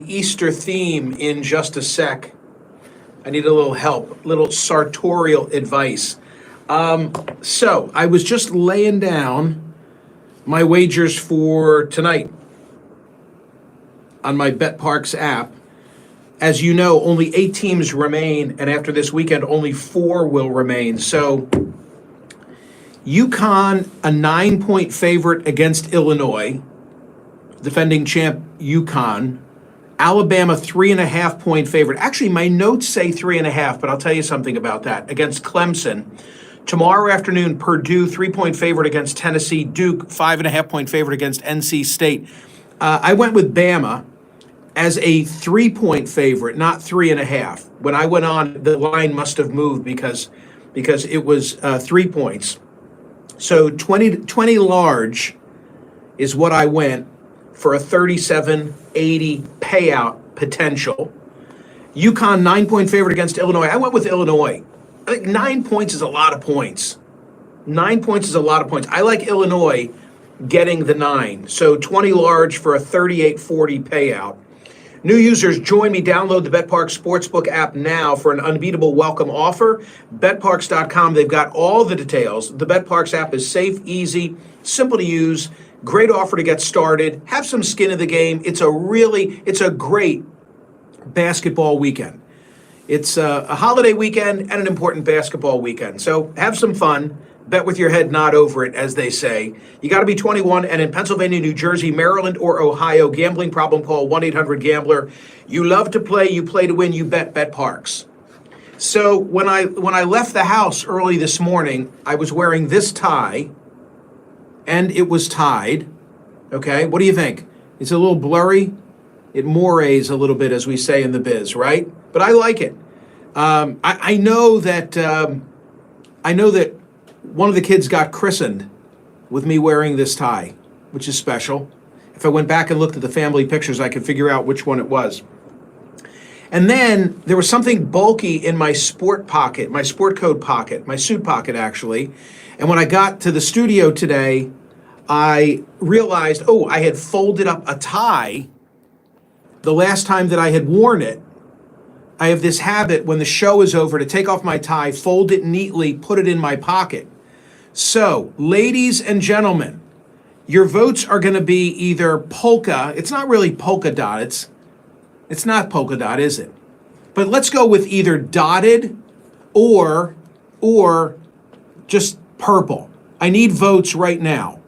Easter theme in just a sec. I need a little help, little sartorial advice. So I was just laying down my wagers for tonight on my BetParks app. As you know, only 8 teams remain, and after this weekend, only 4 will remain. So UConn, a 9-point favorite against Illinois, defending champ UConn. Alabama, 3.5-point favorite. Actually, my notes say 3.5, but I'll tell you something about that. Against Clemson. Tomorrow afternoon, Purdue, 3-point favorite against Tennessee. Duke, 5.5-point favorite against NC State. I went with Bama as a 3-point favorite, not 3.5. When I went on, the line must have moved because it was 3 points. So 20 large is what I went for a 37.80 payout potential. UConn, 9-point favorite against Illinois. I went with Illinois. I think 9 points is a lot of points. 9 points is a lot of points. I like Illinois getting the 9. So 20 large for a 38.40 payout. New users, join me. Download the BetParks Sportsbook app now for an unbeatable welcome offer. BetParks.com, they've got all the details. The BetParks app is safe, easy, simple to use. Great offer to get started. Have some skin in the game. It's a great basketball weekend. It's a holiday weekend and an important basketball weekend. So have some fun. Bet with your head not over it, as they say. You got to be 21 and in Pennsylvania, New Jersey, Maryland, or Ohio. Gambling problem, call 1-800-GAMBLER. You love to play. You play to win. You bet BetParks. So when I left the house early this morning, I was wearing this tie. And it was tied. Okay, what do you think? It's a little blurry. It morays a little bit, as we say in the biz, right? But I like it. I know that one of the kids got christened with me wearing this tie, which is special. If I went back and looked at the family pictures, I could figure out which one it was. And then there was something bulky in my sport pocket, my sport coat pocket, my suit pocket, actually. And when I got to the studio today, I realized, I had folded up a tie the last time that I had worn it. I have this habit when the show is over to take off my tie, fold it neatly, put it in my pocket. So, ladies and gentlemen, your votes are going to be either polka. It's not really polka dot. It's not polka dot, is it? But let's go with either dotted or just purple. I need votes right now.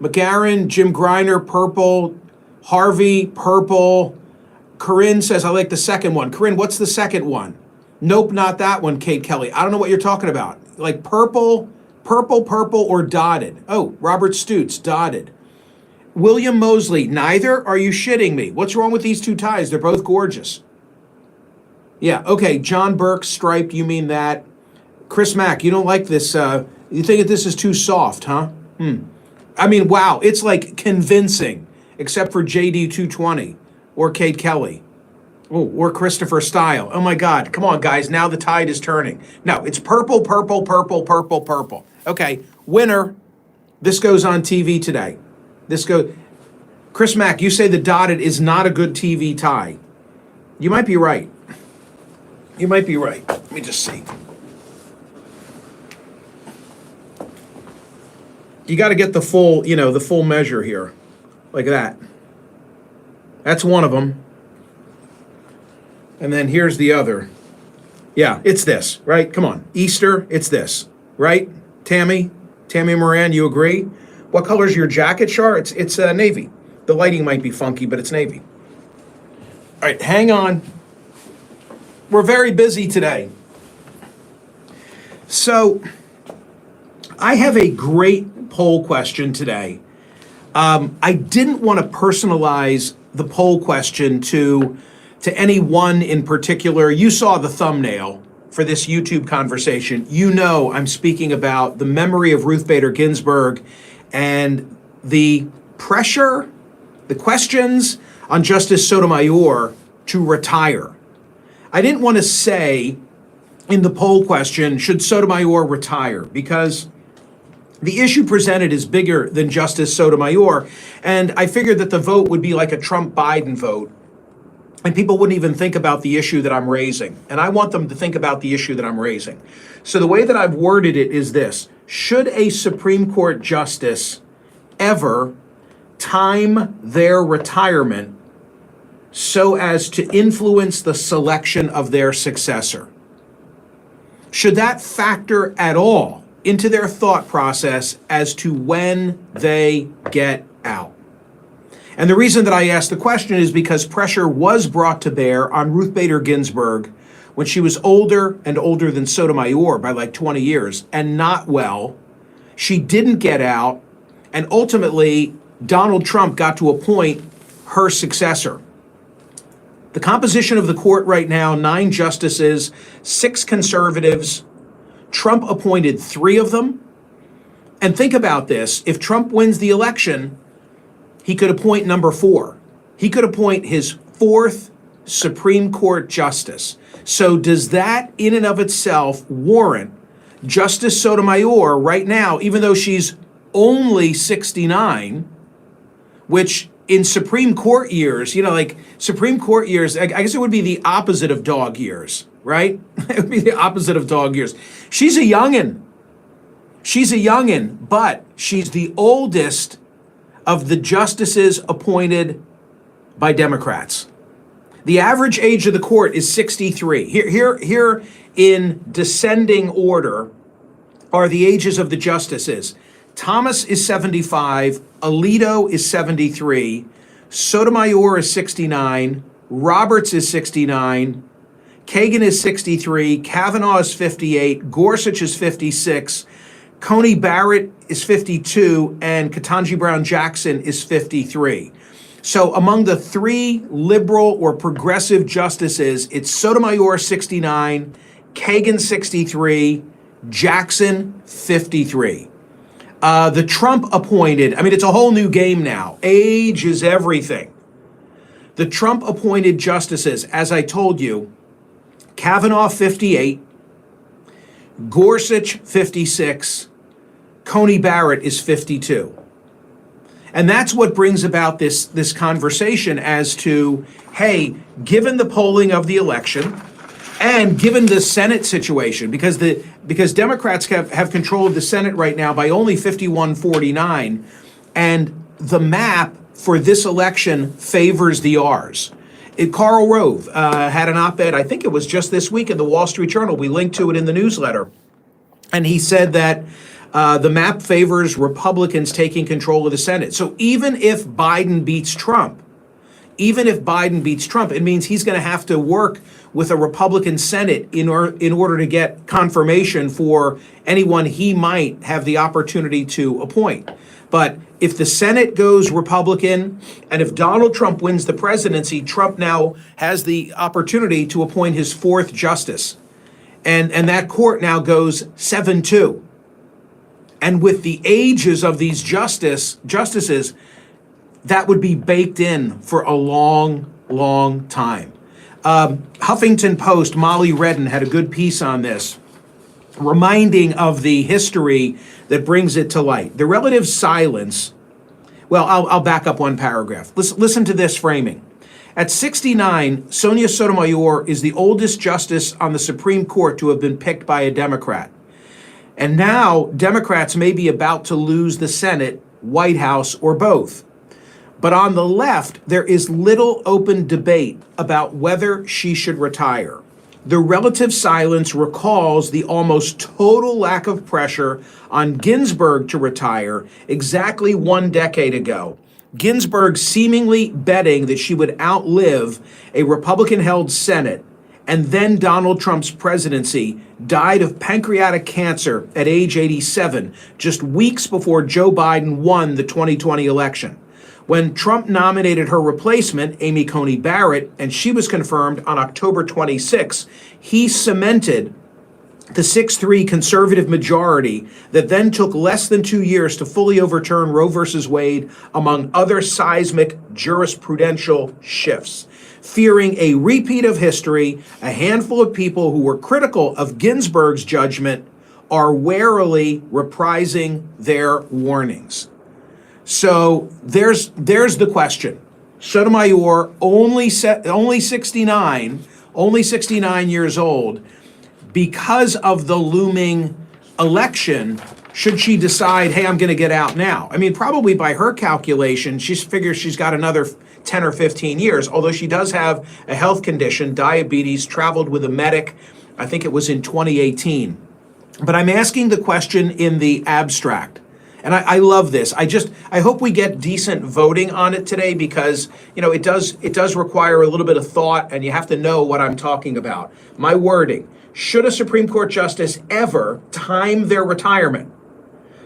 McGarren, Jim Griner, purple. Harvey, purple. Corinne says, I like the second one. Corinne, what's the second one? Nope, not that one, Kate Kelly. I don't know what you're talking about. Like purple, or dotted. Oh, Robert Stutz, dotted. William Mosley, neither? Are you shitting me? What's wrong with these two ties? They're both gorgeous. Yeah, okay, John Burke, striped, you mean that. Chris Mack, you don't like this, you think that this is too soft, huh? I mean, wow, it's like convincing, except for JD220 or Kate Kelly. Or Christopher Style. Oh my God, come on guys, now the tide is turning. No, it's purple. Okay, winner. This goes on TV today. Chris Mack, you say the dotted is not a good TV tie. You might be right. Let me just see. You got to get the full measure here, like that. That's one of them. And then here's the other. Yeah, it's this, right? Come on, Easter, it's this, right? Tammy Moran, you agree? What color's your jacket, Char? It's navy. The lighting might be funky, but it's navy. All right, hang on. We're very busy today. So I have a great poll question today. I didn't want to personalize the poll question to any one in particular. You saw the thumbnail for this YouTube conversation. You know I'm speaking about the memory of Ruth Bader Ginsburg and the pressure, the questions on Justice Sotomayor to retire. I didn't want to say in the poll question, should Sotomayor retire? Because the issue presented is bigger than Justice Sotomayor, and I figured that the vote would be like a Trump-Biden vote, and people wouldn't even think about the issue that I'm raising. And I want them to think about the issue that I'm raising. So the way that I've worded it is this: should a Supreme Court justice ever time their retirement so as to influence the selection of their successor? Should that factor at all into their thought process as to when they get out? And the reason that I ask the question is because pressure was brought to bear on Ruth Bader Ginsburg when she was older and older than Sotomayor by like 20 years and not well. She didn't get out, and ultimately Donald Trump got to appoint her successor. The composition of the court right now, 9 justices, 6 conservatives. Trump appointed 3 of them. And think about this: if Trump wins the election, he could appoint number 4. He could appoint his 4th Supreme Court justice. So does that in and of itself warrant Justice Sotomayor right now, even though she's only 69, which in Supreme Court years, like Supreme Court years, I guess it would be the opposite of dog years, right? It would be the opposite of dog years. She's a youngin'. She's a youngin', but she's the oldest of the justices appointed by Democrats. The average age of the court is 63. Here in descending order are the ages of the justices. Thomas is 75, Alito is 73, Sotomayor is 69, Roberts is 69, Kagan is 63, Kavanaugh is 58, Gorsuch is 56, Coney Barrett is 52, and Ketanji Brown Jackson is 53. So among the 3 liberal or progressive justices, it's Sotomayor 69, Kagan 63, Jackson 53. The Trump appointed, it's a whole new game now. Age is everything. The Trump appointed justices, as I told you, Kavanaugh 58, Gorsuch 56, Coney Barrett is 52. And that's what brings about this conversation as to, hey, given the polling of the election and given the Senate situation, because Democrats have control of the Senate right now by only 51-49, and the map for this election favors the R's. Karl Rove had an op-ed, I think it was just this week in the Wall Street Journal. We linked to it in the newsletter. And he said that the map favors Republicans taking control of the Senate. So even if Biden beats Trump, it means he's going to have to work with a Republican Senate in order to get confirmation for anyone he might have the opportunity to appoint. But if the Senate goes Republican, and if Donald Trump wins the presidency, Trump now has the opportunity to appoint his 4th justice. And that court now goes 7-2. And with the ages of these justices, that would be baked in for a long, long time. Huffington Post, Molly Redden had a good piece on this, reminding of the history that brings it to light. The relative silence, well, I'll back up one paragraph. Listen to this framing. At 69, Sonia Sotomayor is the oldest justice on the Supreme Court to have been picked by a Democrat. And now Democrats may be about to lose the Senate, White House, or both. But on the left, there is little open debate about whether she should retire. The relative silence recalls the almost total lack of pressure on Ginsburg to retire exactly 1 decade ago. Ginsburg seemingly betting that she would outlive a Republican-held Senate, and then Donald Trump's presidency, died of pancreatic cancer at age 87, just weeks before Joe Biden won the 2020 election. When Trump nominated her replacement, Amy Coney Barrett, and she was confirmed on October 26, he cemented the 6-3 conservative majority that then took less than 2 years to fully overturn Roe v. Wade, among other seismic jurisprudential shifts. Fearing a repeat of history, a handful of people who were critical of Ginsburg's judgment are warily reprising their warnings. So there's the question. Sotomayor, only 69 years old, because of the looming election, should she decide, hey, I'm going to get out now? I mean, probably by her calculation, she figures she's got another 10 or 15 years, although she does have a health condition, diabetes, traveled with a medic, I think it was in 2018. But I'm asking the question in the abstract. And I love this. I hope we get decent voting on it today, because, it does require a little bit of thought, and you have to know what I'm talking about. My wording: should a Supreme Court justice ever time their retirement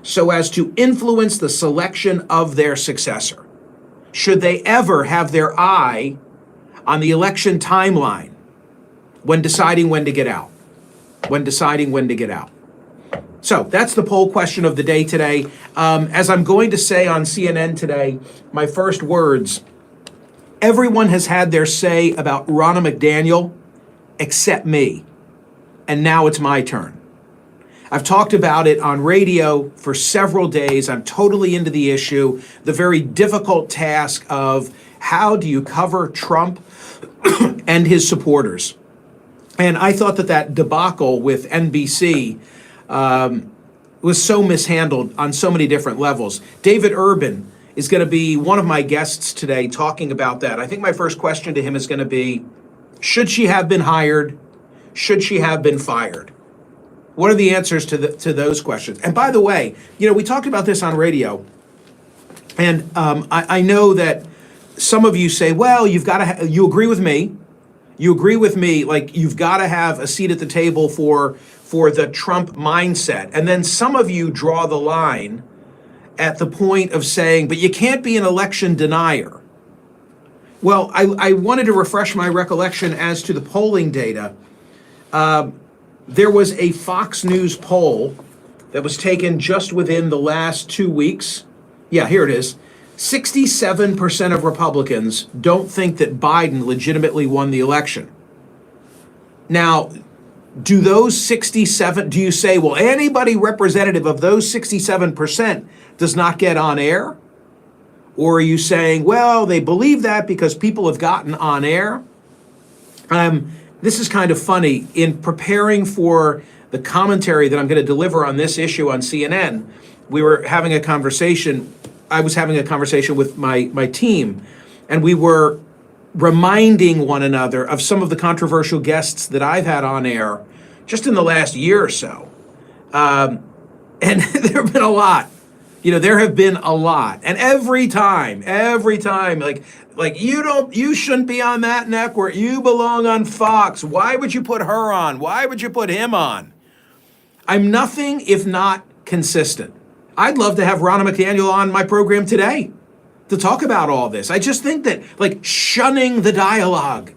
so as to influence the selection of their successor? Should they ever have their eye on the election timeline when deciding when to get out? So that's the poll question of the day today. As I'm going to say on CNN today, my first words: everyone has had their say about Ronna McDaniel except me. And now it's my turn. I've talked about it on radio for several days. I'm totally into the issue, the very difficult task of how do you cover Trump and his supporters. And I thought that debacle with NBC was so mishandled on so many different levels. David Urban is going to be one of my guests today talking about that. I think my first question to him is going to be, should she have been hired? Should she have been fired? What are the answers to those questions? And by the way, we talked about this on radio, and I know that some of you say, well, you agree with me. You agree with me, like you've got to have a seat at the table for the Trump mindset. And then some of you draw the line at the point of saying, but you can't be an election denier. Well, I wanted to refresh my recollection as to the polling data. There was a Fox News poll that was taken just within the last 2 weeks. Yeah, here it is. 67% of Republicans don't think that Biden legitimately won the election. Now, do you say, well, anybody representative of those 67% does not get on air? Or are you saying, well, they believe that because people have gotten on air? This is kind of funny. In preparing for the commentary that I'm going to deliver on this issue on CNN, we were having a conversation. I was having a conversation with my team, and we were reminding one another of some of the controversial guests that I've had on air just in the last year or so. And there have been a lot. There have been a lot. And every time, like you shouldn't be on that network. You belong on Fox. Why would you put her on? Why would you put him on? I'm nothing if not consistent. I'd love to have Ronna McDaniel on my program today to talk about all this. I just think that shunning the dialogue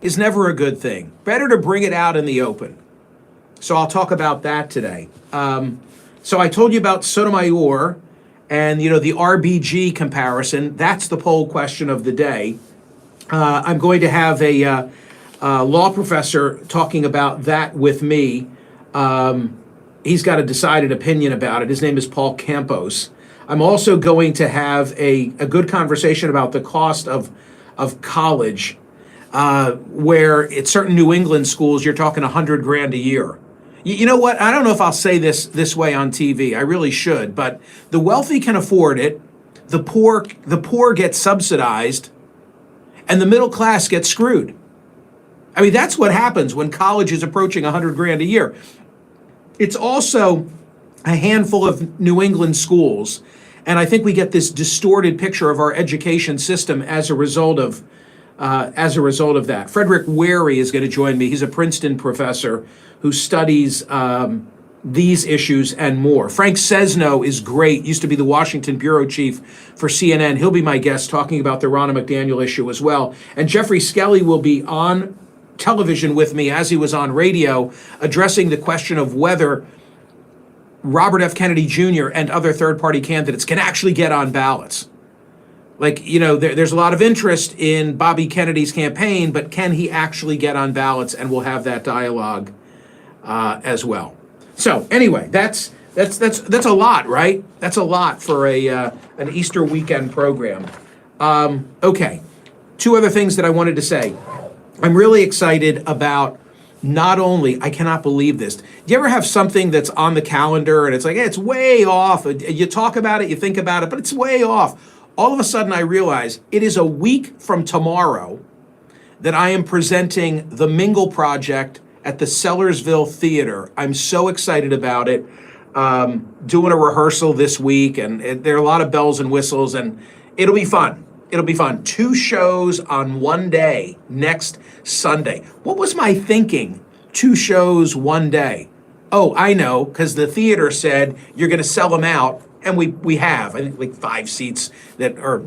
is never a good thing. Better to bring it out in the open. So I'll talk about that today. So I told you about Sotomayor and, the RBG comparison. That's the poll question of the day. I'm going to have a law professor talking about that with me. He's got a decided opinion about it. His name is Paul Campos. I'm also going to have a good conversation about the cost of college, where at certain New England schools, you're talking $100,000 a year. You know what? I don't know if I'll say this way on TV. I really should, but the wealthy can afford it. The poor get subsidized, and the middle class gets screwed. I mean, that's what happens when college is approaching $100,000 a year. It's also a handful of New England schools, and I think we get this distorted picture of our education system as a result of that. Frederick Wary is going to join me. He's a Princeton professor who studies these issues and more. Frank Sesno is great, used to be the Washington bureau chief for CNN. He'll be my guest talking about the Ronna McDaniel issue as well. And Jeffrey Skelly will be on television with me as he was on radio, addressing the question of whether Robert F. Kennedy Jr. and other third-party candidates can actually get on ballots. There's a lot of interest in Bobby Kennedy's campaign, but can he actually get on ballots? And we'll have that dialogue as well. So anyway, that's a lot, right? That's a lot for an Easter weekend program. Okay, two other things that I wanted to say. I'm really excited about not only, I cannot believe this. Do you ever have something that's on the calendar and it's like, hey, it's way off? You talk about it, you think about it, but it's way off. All of a sudden I realize it is a week from tomorrow that I am presenting the Mingle Project at the Sellersville Theater. I'm so excited about it. Doing a rehearsal this week, and there are a lot of bells and whistles, and it'll be fun. It'll be fun. 2 shows on one day next Sunday. What was my thinking? 2 shows one day. Oh, I know, because the theater said you're going to sell them out, and we have, I think, like 5 seats that are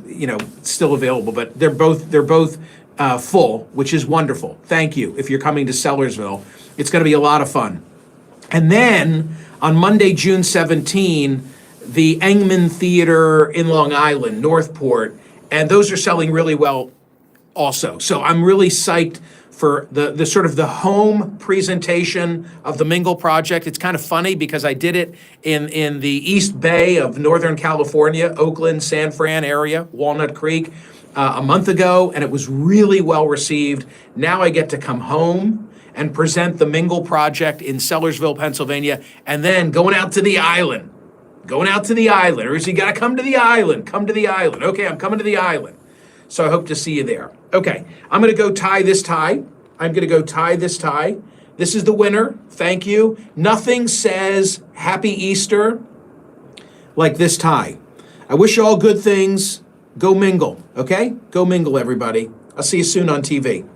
still available, but they're both full, which is wonderful. Thank you. If you're coming to Sellersville, it's going to be a lot of fun. And then on Monday, June 17, the Engman Theater in Long Island, Northport, and those are selling really well also. So I'm really psyched for the sort of the home presentation of the Mingle Project. It's kind of funny because I did it in the East Bay of Northern California, Oakland, San Fran area, Walnut Creek, a month ago, and it was really well received. Now I get to come home and present the Mingle Project in Sellersville, Pennsylvania, and then going out to the island. Or is you got to come to the island? Come to the island. Okay, I'm coming to the island. So I hope to see you there. Okay, I'm going to go tie this tie. This is the winner. Thank you. Nothing says Happy Easter like this tie. I wish you all good things. Go mingle, okay? Go mingle, everybody. I'll see you soon on TV.